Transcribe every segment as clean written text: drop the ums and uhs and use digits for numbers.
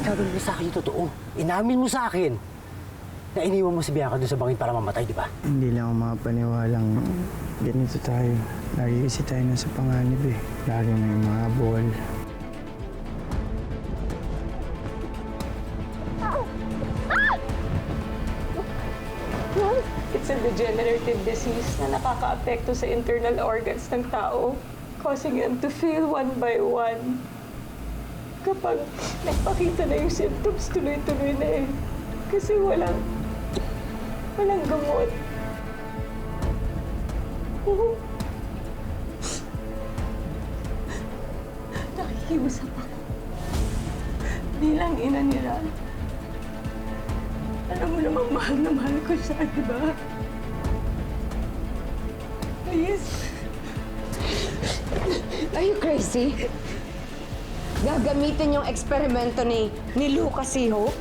Sinabi mo sa akin yung totoo. Inamin mo sa akin na iniwan mo si Bianca doon sa bangin para mamatay, di ba? Hindi lang ako makapaniwalang ganito tayo. Lagi kasi tayo nasa panganib eh. Lagi may mga habol. It's a degenerative disease na nakaka-apekto sa internal organs ng tao, causing them to fail one by one. Kapag nagpakita na yung symptoms, tuloy-tuloy na eh. Kasi walang gamot. Nakikiusap ako. Bilang ina ni Ran. Alam mo namang mahal na mahal ko siya, di ba? Please. Are you crazy? Gagamitin yung eksperimento ni Lucas si Hope?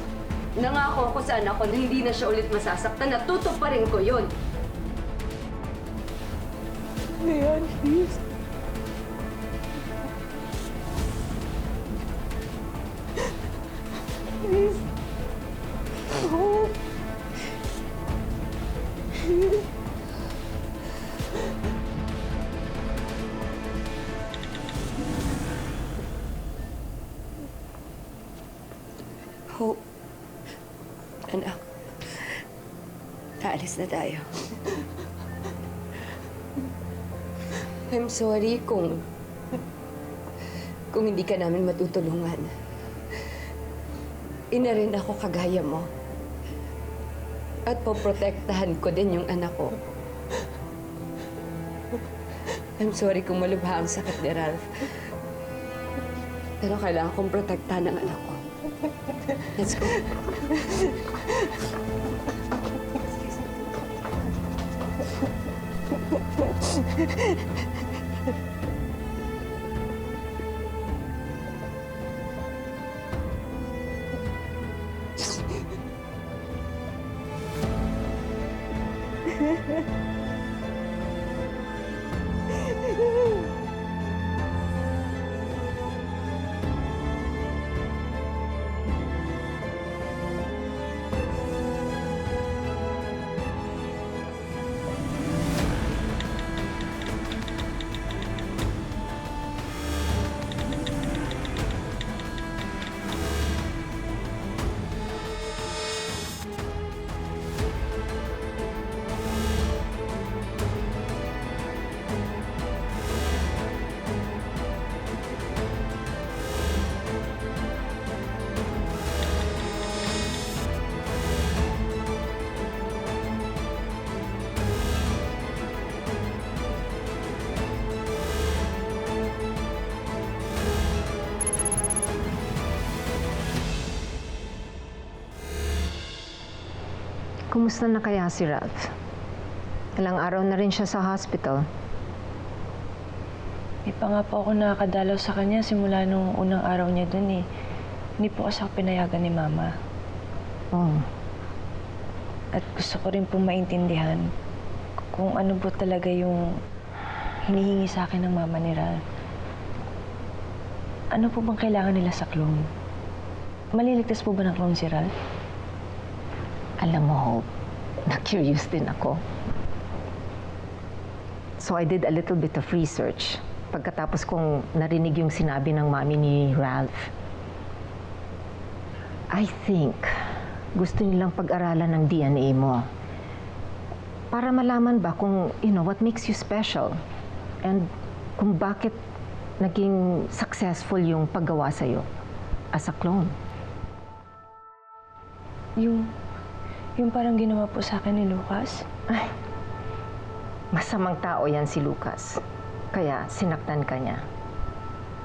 Nangako ako sa anak ko na hindi na siya ulit masasaktan at tutuparin ko yun. Leon, please. Please. Hope. Hope. Anak. Aalis na tayo. I'm sorry kung hindi ka namin matutulungan. Ina rin ako kagaya mo. At poprotektahan ko din yung anak ko. I'm sorry kung malubha ang sakit ni Ralph. Pero kailangan kong protektahan ang anak ko. Let's go. Kumusta na kaya si Ralph? Ilang araw na rin siya sa hospital. Di pa nga po ako nakakadalaw sa kanya simula nung unang araw niya dun eh. Hindi po kasi ako pinayagan ni Mama. Oh. At gusto ko rin pong maintindihan kung ano po talaga yung hinihingi sa akin ng Mama ni Ralph. Ano po bang kailangan nila sa clone? Maliligtas po ba ng clone si Ralph? Alam mo, Hope, na-curious din ako. So I did a little bit of research pagkatapos kong narinig yung sinabi ng mami ni Ralph. I think gusto nilang pag-aralan ng DNA mo para malaman ba kung, what makes you special and kung bakit naging successful yung paggawa sa'yo as a clone. Yung parang ginawa po sa akin ni Lucas? Ay, masamang tao yan si Lucas. Kaya sinaktan ka niya.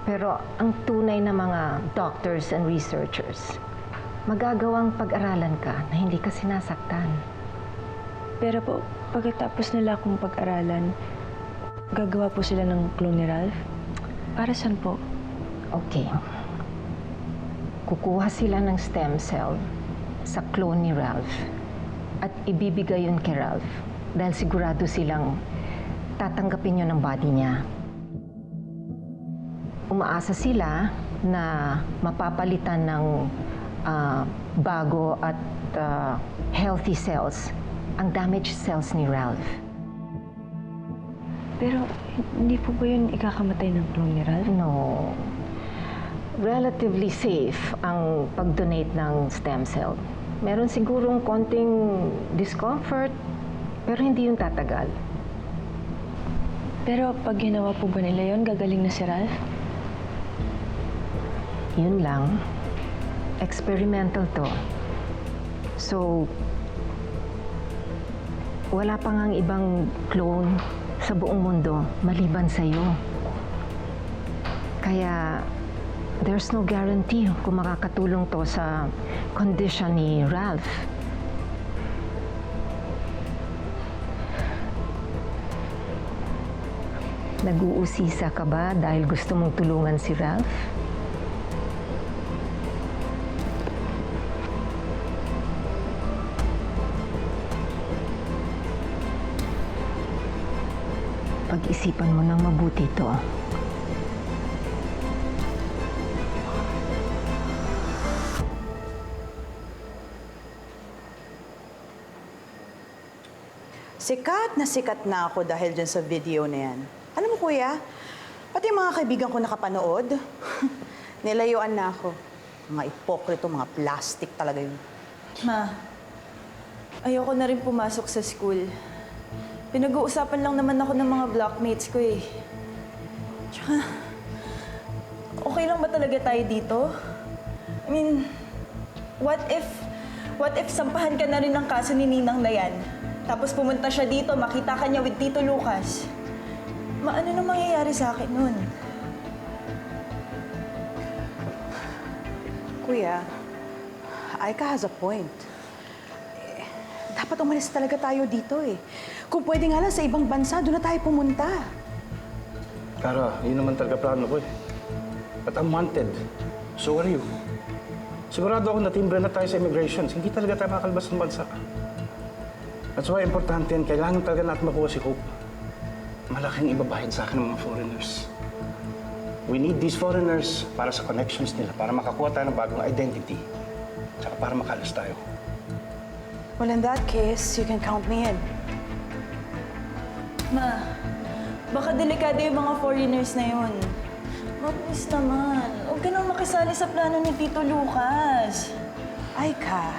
Pero ang tunay na mga doctors and researchers, magagawang pag-aralan ka na hindi ka sinasaktan. Pero po, pagkatapos nila akong pag-aralan, gagawa po sila ng clone ni Ralph? Para saan po? Okay. Kukuha sila ng stem cell sa clone ni Ralph at ibibigay yun kay Ralph dahil sigurado silang tatanggapin yun ng body niya. Umaasa sila na mapapalitan ng bago at healthy cells ang damaged cells ni Ralph. Pero hindi po ba yun ikakamatay ng clone ni Ralph? No. Relatively safe ang pag-donate ng stem cell. Meron sigurong konting discomfort, pero hindi yung tatagal. Pero pag ginawa po ba nila yun, gagaling na si Ralph? Yun lang. Experimental to. So, wala pa ngang ibang clone sa buong mundo maliban sa'yo. Kaya, there's no guarantee kung makakatulong to sa condition ni Ralph. Nag-uusisa ka ba dahil gusto mong tulungan si Ralph? Pag-isipan mo ng mabuti to. Sikat na ako dahil dyan sa video na yan. Alam mo, kuya, pati yung mga kaibigan ko nakapanood, nilayuan na ako. Mga ipokrito, mga plastic talaga yun. Ma, ayoko na rin pumasok sa school. Pinag-uusapan lang naman ako ng mga blockmates ko eh. Tsaka, okay lang ba talaga tayo dito? I mean, what if sampahan ka na rin ng kaso ni Ninang na yan? Tapos pumunta siya dito, makita ka niya with Tito Lucas. Ano na mangyayari sa akin nun? Kuya, Aika has a point. Dapat umalis talaga tayo dito eh. Kung pwede nga lang sa ibang bansa, doon na tayo pumunta. Kara, yun naman talaga plano ko eh. But I'm wanted. So are you. Sigurado ako natimbre na tayo sa immigration. Hindi talaga tayo makakalabas ng bansa. That's why importante yan. Kailangan talaga natin makuha si Hope. Malaking ibabahid sa akin ng mga foreigners. We need these foreigners para sa connections nila, para makakuha tayo ng bagong identity, tsaka para makalas tayo. Well, in that case, you can count me in. Ma, baka delikado yung mga foreigners na yun. Ma, please naman. Huwag ka nang makisali sa plano ni Tito Lucas. Aika,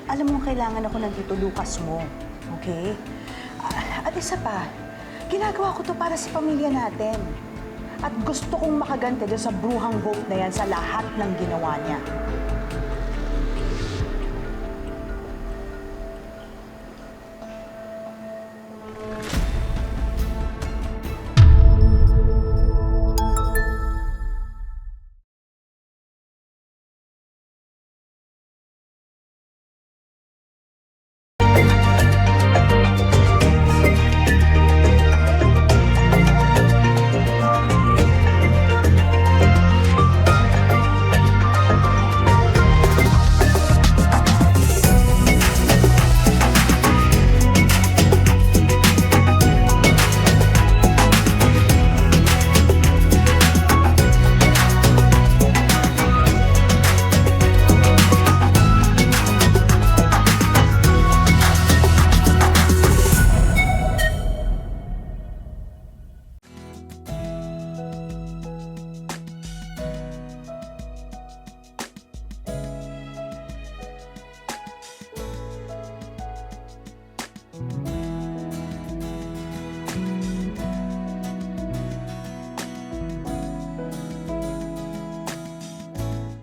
alam mo kailangan ako ng Tito Lucas mo. Okay? At isa pa, ginagawa ko to para sa pamilya natin. At gusto kong makaganti dyan sa bruhang Hope na yan sa lahat ng ginawa niya.